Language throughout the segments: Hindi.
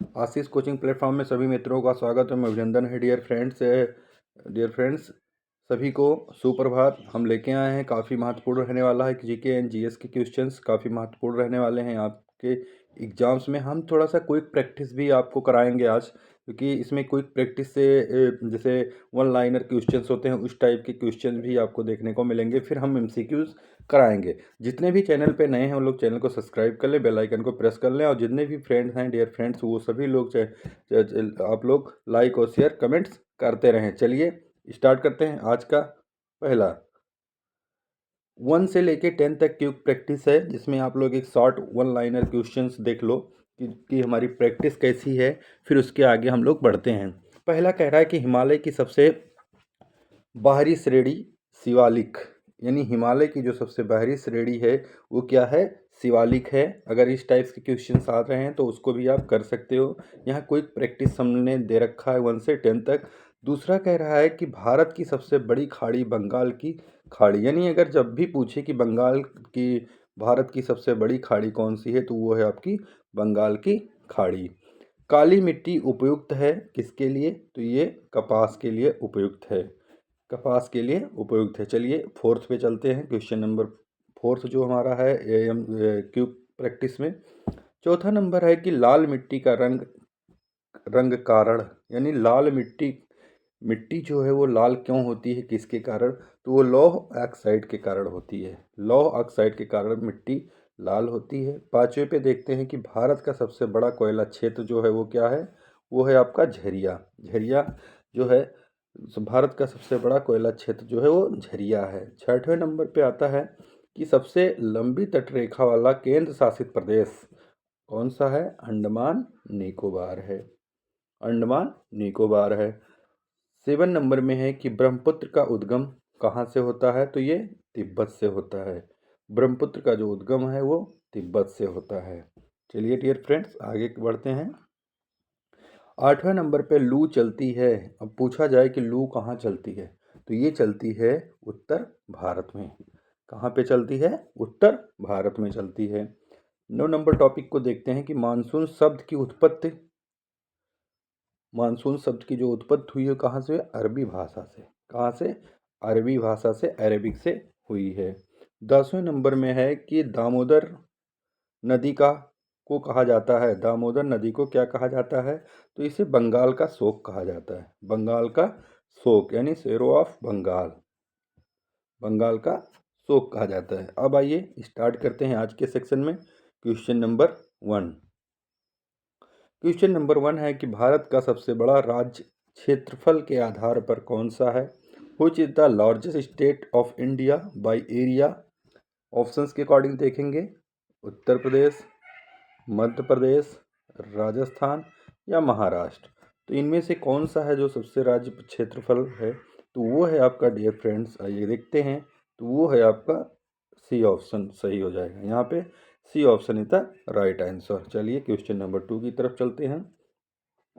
आशीष कोचिंग प्लेटफॉर्म में सभी मित्रों का स्वागत है। मैं अभिनंदन है। डियर फ्रेंड्स सभी को सुप्रभात। हम लेके आए हैं, काफ़ी महत्वपूर्ण रहने वाला है। जीके एंड जीएस के क्वेश्चंस काफ़ी महत्वपूर्ण रहने वाले हैं आपके एग्जाम्स में। हम थोड़ा सा क्विक प्रैक्टिस भी आपको कराएंगे आज, क्योंकि इसमें क्विक प्रैक्टिस से जैसे वन लाइनर क्वेश्चंस होते हैं उस टाइप के क्वेश्चन भी आपको देखने को मिलेंगे। फिर हम एमसीक्यूज कराएंगे। जितने भी चैनल पे नए हैं वो लोग चैनल को सब्सक्राइब कर लें, बेल आइकन को प्रेस कर लें, और जितने भी फ्रेंड्स हैं, डियर फ्रेंड्स, वो सभी लोग आप लोग लाइक और शेयर कमेंट्स करते रहें। चलिए स्टार्ट करते हैं। आज का पहला 1 से लेके 10 तक की प्रैक्टिस है, जिसमें आप लोग एक शॉर्ट वन लाइनर क्वेश्चंस देख लो कि हमारी प्रैक्टिस कैसी है। फिर उसके आगे हम लोग बढ़ते हैं। पहला कह रहा है कि हिमालय की सबसे बाहरी श्रेणी शिवालिक, यानी हिमालय की जो सबसे बाहरी श्रेणी है वो क्या है? शिवालिक है। अगर इस टाइप्स के क्वेश्चंस आ रहे हैं तो उसको भी आप कर सकते हो। यहाँ कोई प्रैक्टिस हमने दे रखा है 1 से 10 तक। दूसरा कह रहा है कि भारत की सबसे बड़ी खाड़ी बंगाल की खाड़ी, यानी अगर जब भी पूछे कि भारत की सबसे बड़ी खाड़ी कौन सी है तो वो है आपकी बंगाल की खाड़ी। काली मिट्टी उपयुक्त है किसके लिए? तो ये कपास के लिए उपयुक्त है। कपास के लिए उपयुक्त है। चलिए फोर्थ पे चलते हैं। क्वेश्चन नंबर फोर्थ जो हमारा है एम क्यूब प्रैक्टिस में, चौथा नंबर है कि लाल मिट्टी का रंग रंग कारण, यानी लाल मिट्टी जो है वो लाल क्यों होती है, किसके कारण? तो वो लौह ऑक्साइड के कारण होती है। लौह ऑक्साइड के कारण मिट्टी लाल होती है। पांचवें पे देखते हैं कि भारत का सबसे बड़ा कोयला क्षेत्र जो है वो क्या है? वो है आपका झरिया। झरिया जो है, भारत का सबसे बड़ा कोयला क्षेत्र जो है वो झरिया है। छठवें नंबर पे आता है कि सबसे लंबी तटरेखा वाला केंद्र शासित प्रदेश कौन सा है? अंडमान निकोबार है। अंडमान निकोबार है। 7 नंबर में है कि ब्रह्मपुत्र का उद्गम कहाँ से होता है? तो ये तिब्बत से होता है। ब्रह्मपुत्र का जो उद्गम है वो तिब्बत से होता है। चलिए डियर फ्रेंड्स आगे बढ़ते हैं। 8वें नंबर पे लू चलती है। अब पूछा जाए कि लू कहाँ चलती है, तो ये चलती है उत्तर भारत में। कहाँ पे चलती है? उत्तर भारत में चलती है। 9 नंबर टॉपिक को देखते हैं कि मानसून शब्द की उत्पत्ति, मानसून शब्द की जो उत्पत्ति हुई है कहाँ से? अरबी भाषा से। कहाँ से? अरबी भाषा से, अरेबिक से हुई है। 10वें नंबर में है कि दामोदर नदी को कहा जाता है, दामोदर नदी को क्या कहा जाता है? तो इसे बंगाल का शोक कहा जाता है। बंगाल का शोक यानी शेरो ऑफ बंगाल, बंगाल का शोक कहा जाता है। अब आइए स्टार्ट करते हैं आज के सेक्शन में। Question number 1। क्वेश्चन नंबर 1 है कि भारत का सबसे बड़ा राज्य क्षेत्रफल के आधार पर कौन सा है? Which is the largest state of India by area? Options के अकॉर्डिंग देखेंगे, उत्तर प्रदेश, मध्य प्रदेश, राजस्थान या महाराष्ट्र। तो इनमें से कौन सा है जो सबसे राज्य क्षेत्रफल है? तो वो है आपका, डियर फ्रेंड्स आइए देखते हैं, तो वो है आपका सी ऑप्शन सही हो जाएगा। यहाँ पे C option is the right answer. चलिए क्वेश्चन नंबर 2 की तरफ चलते हैं।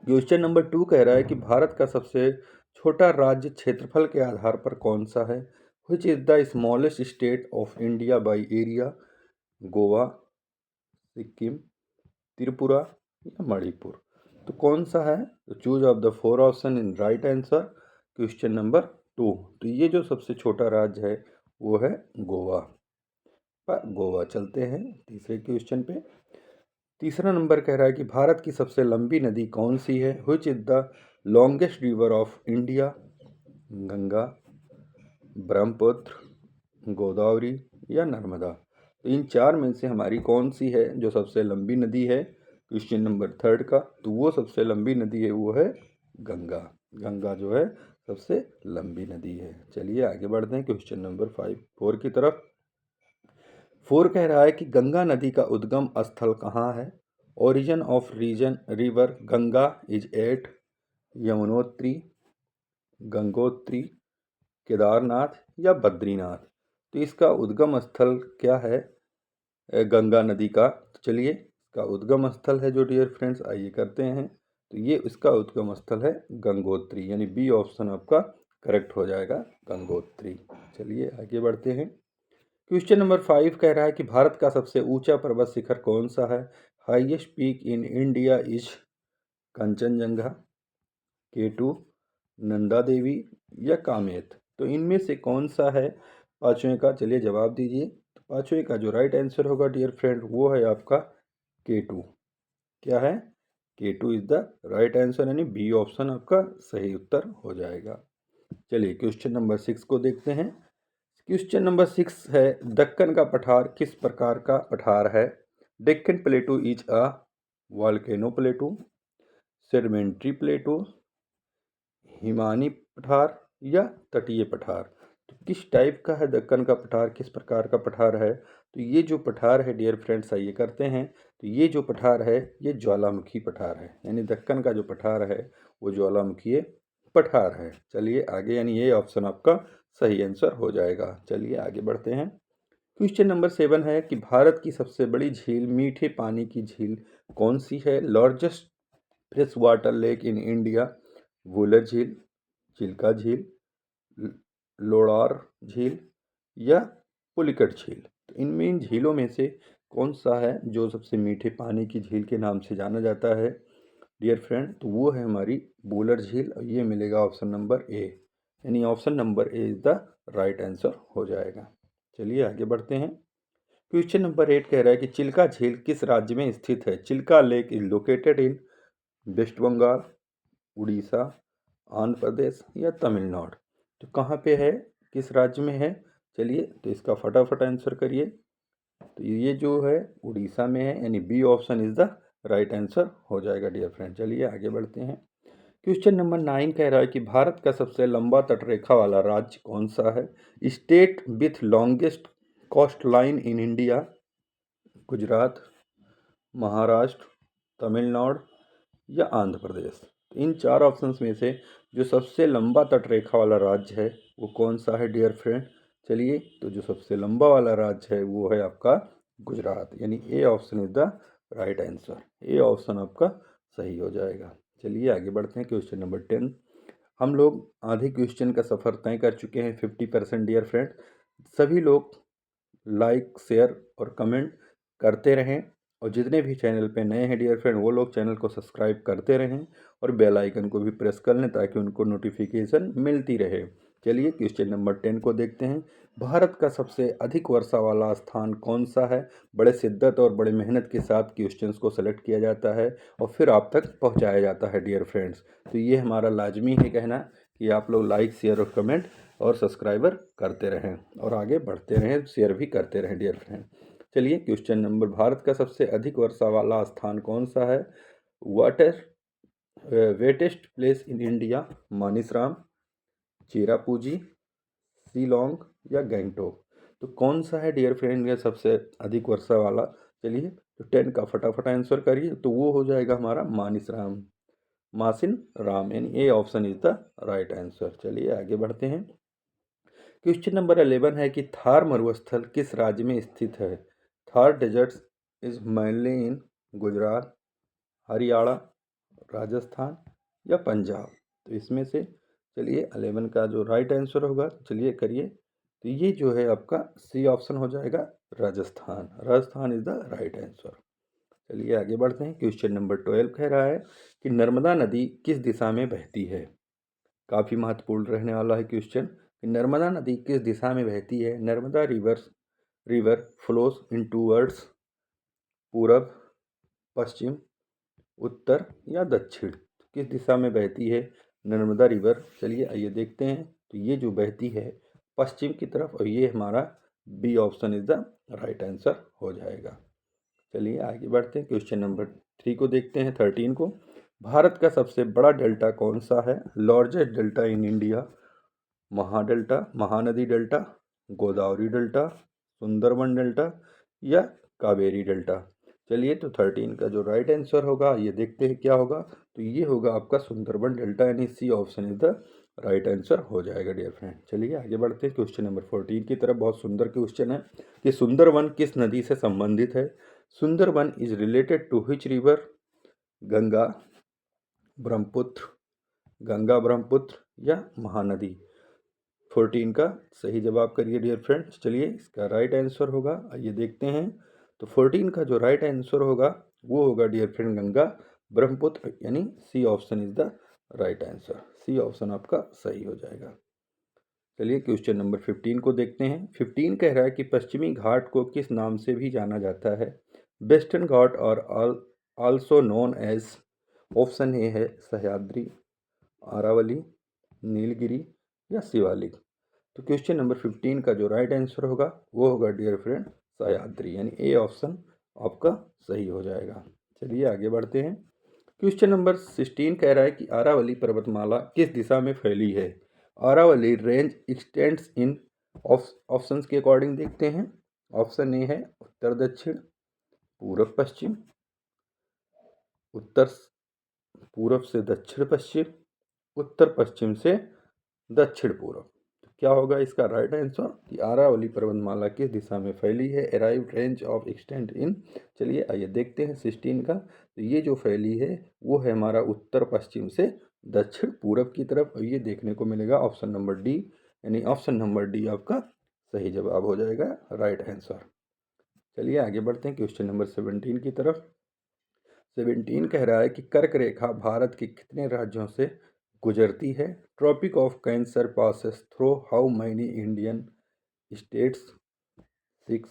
क्वेश्चन नंबर 2 कह रहा है कि भारत का सबसे छोटा राज्य क्षेत्रफल के आधार पर कौन सा है? Which is the smallest state of India by area? Goa, Sikkim, Tripura या मणिपुर। तो कौन सा है? तो choose of the 4 option in right answer. Question number 2, तो ये जो सबसे छोटा राज्य है वो है गोवा। गोवा चलते हैं तीसरे क्वेश्चन पे। तीसरा नंबर कह रहा है कि भारत की सबसे लंबी नदी कौन सी है? Which is the longest river of India? Ganga, Brahmaputra, Godavari या नर्मदा। तो इन चार में से हमारी कौन सी है जो सबसे लंबी नदी है? क्वेश्चन नंबर 3 का, तो वो सबसे लंबी नदी है वो है गंगा। गंगा जो है सबसे लंबी नदी है। चलिए आगे बढ़ते हैं क्वेश्चन नंबर 4 की तरफ। 4 कह रहा है कि गंगा नदी का उद्गम स्थल कहाँ है? Origin of region river Ganga is at Yamunotri, Gangotri, Kedarnath या बद्रीनाथ। तो इसका उद्गम स्थल क्या है गंगा नदी का? तो चलिए इसका उद्गम स्थल है जो डियर फ्रेंड्स आइए करते हैं, तो ये इसका उद्गम स्थल है गंगोत्री, यानी बी ऑप्शन आपका करेक्ट हो जाएगा, गंगोत्री। चलिए आगे बढ़ते हैं। क्वेश्चन नंबर 5 कह रहा है कि भारत का सबसे ऊंचा पर्वत शिखर कौन सा है? Highest peak in India is Kanchenjunga, K2, Nanda Devi या कामेत। तो इनमें से कौन सा है पाँचवें का? चलिए जवाब दीजिए। तो पाँचवें का जो राइट आंसर होगा डियर फ्रेंड वो है आपका K2। क्या है? K2 is the right answer, यानी बी ऑप्शन आपका सही उत्तर हो जाएगा। चलिए क्वेश्चन नंबर 6 को देखते हैं। क्वेश्चन नंबर 6 है, दक्कन का पठार किस प्रकार का पठार है? Deccan प्लेटू is a volcano प्लेटू, sedimentary प्लेटू, Himani पठार या तटीय पठार। तो किस टाइप का है दक्कन का पठार, किस प्रकार का पठार है? तो ये जो पठार है डियर फ्रेंड्स, आइए करते हैं। तो ये जो पठार है ये ज्वालामुखी पठार है, यानी दक्कन का जो पठार है वो ज्वालामुखी पठार है। चलिए आगे, यानी ये ऑप्शन आपका सही आंसर हो जाएगा। चलिए आगे बढ़ते हैं। क्वेश्चन नंबर 7 है कि भारत की सबसे बड़ी झील, मीठे पानी की झील कौन सी है? Largest fresh water lake in India, Wular झील, चिल्का झील, लोणार झील या पुलिकट झील। तो इनमें इन झीलों में से कौन सा है जो सबसे मीठे पानी की झील के नाम से जाना जाता है डियर फ्रेंड? तो वो है हमारी वुलर झील, और ये मिलेगा ऑप्शन नंबर ए, यानी option number A is the right answer हो जाएगा। चलिए आगे बढ़ते हैं। क्वेश्चन नंबर 8 कह रहा है कि चिल्का झील किस राज्य में स्थित है? Chilka lake is located in West Bengal, Orissa, Andhra Pradesh या तमिलनाडु। तो कहाँ पे है, किस राज्य में है? चलिए तो इसका फटाफट आंसर करिए। तो ये जो है उड़ीसा में है, यानी B option is the right answer हो जाएगा डियर फ्रेंड। चलिए आगे बढ़ते हैं। क्वेश्चन नंबर 9 कह रहा है कि भारत का सबसे लंबा तटरेखा वाला राज्य कौन सा है? State with longest coast line in India, Gujarat, Maharashtra, Tamil Nadu या आंध्र प्रदेश। इन चार ऑप्शंस में से जो सबसे लंबा तटरेखा वाला राज्य है वो कौन सा है डियर फ्रेंड? चलिए तो जो सबसे लंबा वाला राज्य है वो है आपका गुजरात, यानी A option is the right answer. A option आपका सही हो जाएगा। चलिए आगे बढ़ते हैं। Question number 10। हम लोग आधे क्वेश्चन का सफ़र तय कर चुके हैं, 50% डियर फ्रेंड। सभी लोग लाइक, शेयर और कमेंट करते रहें, और जितने भी चैनल पे नए हैं डियर फ्रेंड वो लोग चैनल को सब्सक्राइब करते रहें और बेल आइकन को भी प्रेस कर लें ताकि उनको नोटिफिकेशन मिलती रहे। चलिए क्वेश्चन नंबर 10 को देखते हैं। भारत का सबसे अधिक वर्षा वाला स्थान कौन सा है? बड़े शिद्दत और बड़े मेहनत के साथ क्वेश्चंस को सेलेक्ट किया जाता है और फिर आप तक पहुंचाया जाता है डियर फ्रेंड्स। तो ये हमारा लाजमी है कहना कि आप लोग लाइक, शेयर और कमेंट और सब्सक्राइबर करते रहें और आगे बढ़ते रहें, शेयर भी करते रहें डियर फ्रेंड। चलिए क्वेश्चन नंबर, भारत का सबसे अधिक वर्षा वाला स्थान कौन सा है? Water wettest place in India, Mawsynram, Cherrapunji, Shillong या गैंगटोक। तो कौन सा है डियर फ्रेंड ये सबसे अधिक वर्षा वाला? चलिए तो 10 का फटाफट आंसर करिए। तो वो हो जाएगा हमारा मानिसराम, मासिन राम, यानी A option is the right answer. चलिए आगे बढ़ते हैं। क्वेश्चन नंबर 11 है कि थार मरुस्थल किस राज्य में स्थित है? Thar desert is mainly in Gujarat, Haryana, Rajasthan या पंजाब। तो इसमें से चलिए 11 का जो राइट आंसर होगा, चलिए करिए। तो ये जो है आपका सी ऑप्शन हो जाएगा, Rajasthan. Rajasthan is the right answer. चलिए आगे बढ़ते हैं। क्वेश्चन नंबर 12 कह रहा है कि नर्मदा नदी किस दिशा में बहती है? काफ़ी महत्वपूर्ण रहने वाला है क्वेश्चन। नर्मदा नदी किस दिशा में बहती है? नर्मदा रिवर फ्लोस इन टूवर्ड्स पूरब, पश्चिम, उत्तर या दक्षिण। किस दिशा में बहती है नर्मदा रिवर? चलिए आइए देखते हैं। तो ये जो बहती है पश्चिम की तरफ, और ये हमारा B option is the right answer हो जाएगा। चलिए आगे बढ़ते हैं। क्वेश्चन नंबर 3 को देखते हैं, 13 को। भारत का सबसे बड़ा डेल्टा कौन सा है? लार्जेस्ट डेल्टा इन इंडिया, महाडेल्टा, Mahanadi delta, Godavari delta, Sundarban delta या कावेरी डेल्टा। चलिए तो 13 का जो राइट आंसर होगा ये देखते हैं क्या होगा। तो ये होगा आपका सुंदरबन डेल्टा, यानी C option is the right answer हो जाएगा डियर फ्रेंड। चलिए आगे बढ़ते हैं क्वेश्चन नंबर 14 की तरफ। बहुत सुंदर क्वेश्चन है कि सुंदरवन किस नदी से संबंधित है? Sundarban is related to which river? Ganga, Brahmaputra, Ganga Brahmaputra या महानदी। 14 का सही जवाब करिए डियर फ्रेंड्स। चलिए इसका राइट आंसर होगा, आइए देखते हैं। तो 14 का जो राइट आंसर होगा वो होगा डियर फ्रेंड गंगा ब्रह्मपुत्र, यानी C option is the right answer. C option आपका सही हो जाएगा। चलिए क्वेश्चन नंबर 15 को देखते हैं। 15 कह रहा है कि पश्चिमी घाट को किस नाम से भी जाना जाता है? वेस्टर्न घाट और also known as. Option A है सह्याद्री, अरावली, नीलगिरी या शिवालिक। तो क्वेश्चन नंबर 15 का जो राइट आंसर होगा वो होगा डियर फ्रेंड सह्याद्री, यानी ए ऑप्शन आपका सही हो जाएगा। चलिए आगे बढ़ते हैं। क्वेश्चन नंबर 16 कह रहा है कि अरावली पर्वतमाला किस दिशा में फैली है? अरावली रेंज एक्सटेंड्स इन, ऑप्शंस के अकॉर्डिंग देखते हैं। ऑप्शन ए है उत्तर दक्षिण, पूरब पश्चिम, उत्तर पूरब से दक्षिण पश्चिम, उत्तर पश्चिम से दक्षिण पूर्व। तो क्या होगा इसका राइट आंसर कि अरावली पर्वतमाला किस दिशा में फैली है? अराइव रेंज ऑफ एक्सटेंड इन। चलिए आइए देखते हैं 16 का। तो ये जो फैली है वो है हमारा उत्तर पश्चिम से दक्षिण पूरब की तरफ, और ये देखने को मिलेगा ऑप्शन नंबर डी, यानी ऑप्शन नंबर डी आपका सही जवाब हो जाएगा, राइट आंसर। चलिए आगे बढ़ते हैं क्वेश्चन नंबर 17 की तरफ। 17 कह रहा है कि कर्क रेखा भारत के कितने राज्यों से गुजरती है? Tropic of cancer passes through how many Indian states? 6,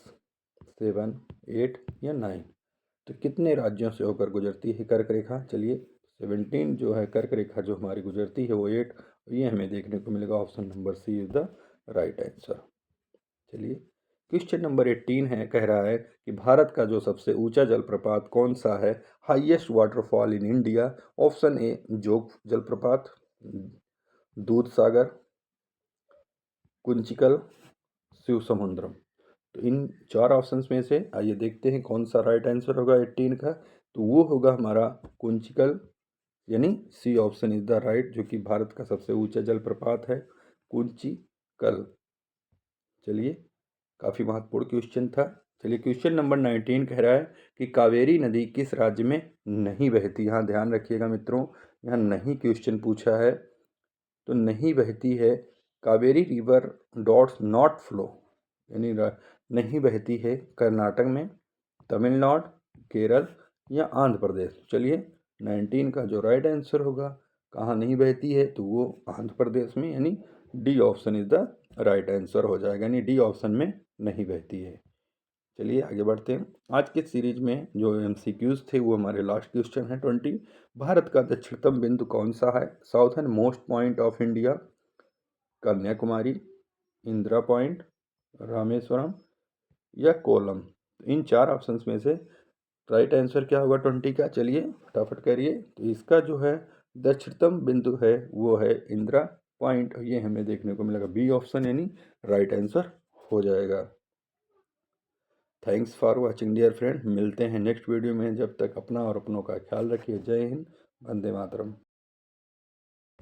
7, 8 या 9? तो कितने राज्यों से होकर गुजरती है कर्क रेखा? चलिए 17 जो है कर्क रेखा जो हमारी गुजरती है वो 8, ये हमें देखने को मिलेगा option number C is the right answer. चलिए क्वेश्चन नंबर 18 है, कह रहा है कि भारत का जो सबसे ऊंचा जलप्रपात कौन सा है? Highest waterfall in India. Option A जोग जलप्रपात, दूध सागर, कुंचिकल, शिव समुद्रम। तो इन चार ऑप्शंस में से आइए देखते हैं कौन सा राइट आंसर होगा 18 का। तो वो होगा हमारा कुंचिकल, यानी C option is the right, जो कि भारत का सबसे ऊंचा जलप्रपात है कुंचिकल। चलिए काफ़ी महत्वपूर्ण क्वेश्चन था। चलिए क्वेश्चन नंबर 19 कह रहा है कि कावेरी नदी किस राज्य में नहीं बहती? यहाँ ध्यान रखिएगा मित्रों, यहाँ नहीं क्वेश्चन पूछा है, तो नहीं बहती है। Kaveri river dots not flow, यानी नहीं बहती है कर्नाटक में, तमिलनाडु, केरल या आंध्र प्रदेश। चलिए 19 का जो राइट आंसर होगा कहाँ नहीं बहती है, तो वो आंध्र प्रदेश में, यानी D option is the right answer हो जाएगा, यानी डी ऑप्शन में नहीं बहती है। चलिए आगे बढ़ते हैं। आज के सीरीज में जो MCQs थे वो हमारे लास्ट क्वेश्चन है 20। भारत का दक्षिणतम बिंदु कौन सा है? Southern most point of India, Kanyakumari, Indira point, Rameswaram या कोलम। इन चार ऑप्शंस में से राइट आंसर क्या होगा 20 का? चलिए फटाफट करिए। तो इसका जो है दक्षिणतम बिंदु है वो है इंदिरा पॉइंट, ये हमें देखने को मिलेगा बी ऑप्शन, यानी राइट आंसर हो जाएगा। Thanks for watching dear friend, मिलते हैं नेक्स्ट वीडियो में। जब तक अपना और अपनों का ख्याल रखिए। जय हिंद, वंदे मातरम।